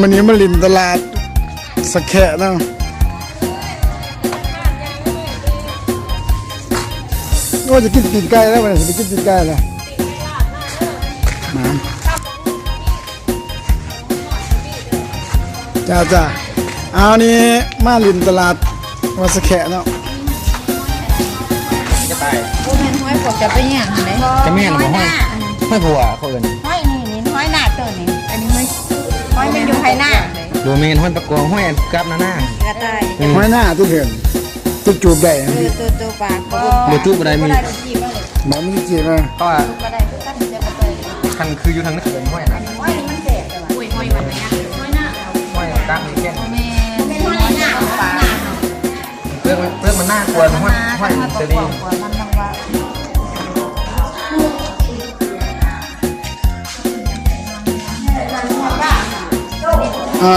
วันนี้มาลินตลาดสะแขะนะว่าจะกินตีนไก่แล้ววันนี้จะกินตีนไก่แล้วจ้านี่มาลินตลาดวัดสะแขะเนาะจะตายโอ้แม่นห้อยผมจะไปย่างไหนจะไม่เห็นหรอห้อยผัวเขาเอินห้อยนี่ห้อยหน้าตัวนี้อันนี้ห้อยมันอยู่ภายหน้าดูเมนห้อยประกวงห้อยกับหน้ากระต่ายห้อยหน้าตัวเถื่อนตัวจูบได้ตัวปากมือจูบอะไรมีหมอมันจีบเลยก็คันคืออยู่ทางนั้นเป็นห้อยนะห้อยมันเจ็บห้อยมันไหนห้อยหน้าห้อยกล้ามมีแค่ห้อยหน้าปากเรื่องมันน่ากลัวห้อยจะดี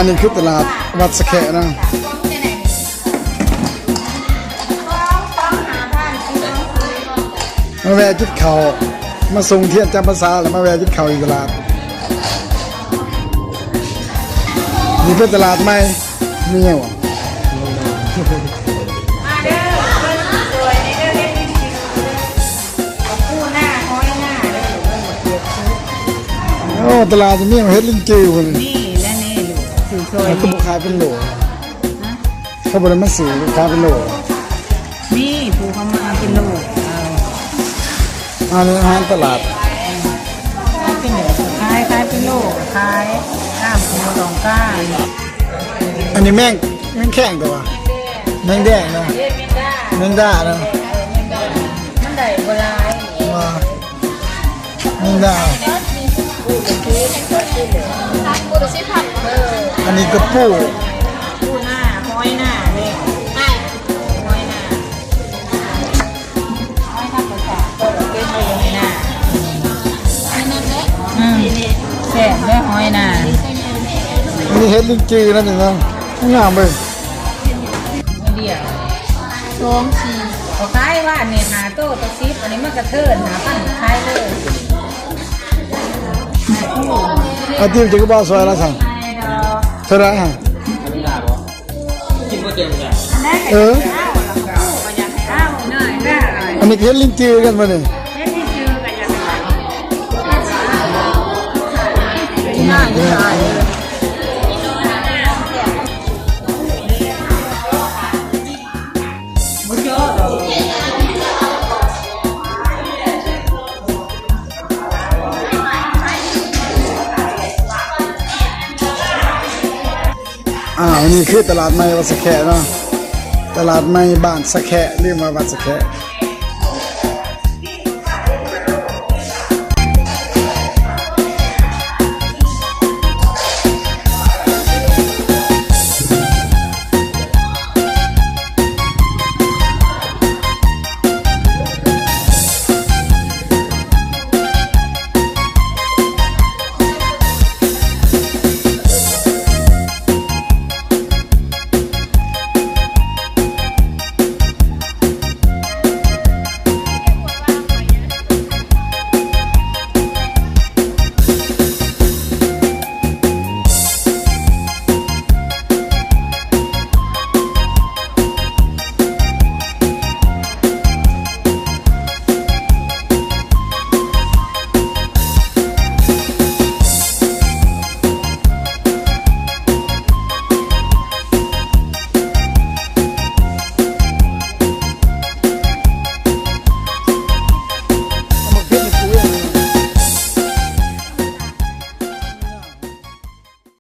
นี่คือตลาดวัดสะแขะนะมาแวะจิตเขามาส่งเทียนจำภาษาแล้วมาแวะจิตเขาอีกตลาดนี่เป็นตลาดใหม่มีไงวะโอ้ตลาดนี้เฮ็ดลิงจือคนนี่และนี่ลูกเขาก็บุกขายเป็นโหลเขาบอกมาสื่อขายเป็นโหลนี่ผู้เขามาเป็นโหลนี่อาหารตลาดเป็นโหลขายเป็นโหลขายก้ามปูดองก้าอันนี้แม่งแข็งตัวแม่งแดงนะแม่งด้านะมันได้โบราณแม่งด้าอันนี้กระปูหน้าห้อยหน้าเนี่ยห้อยหน้าห้อยหน้าภาษาก็เป็นห้อยหน้าแซ่บได้ห้อยหน้านี่เฮ็ดลิงจือนั่นเองนะงามเลยเดียวสองสี่เขาขายว่าเนี่ยหาโต้ตะซิบอันนี้มันกระเทินหาปั้นขายเลยอาทิตย์จะก็บ้าสวยแล้วสั่งเท่าไรฮะอันนี้เฮ็ดลิงจือกันมาเนี่ยนี่คือตลาดใหม่วัดสะแขะเนาะตลาดใหม่บ้านสะแขะเรียกมาวัดสะแขะ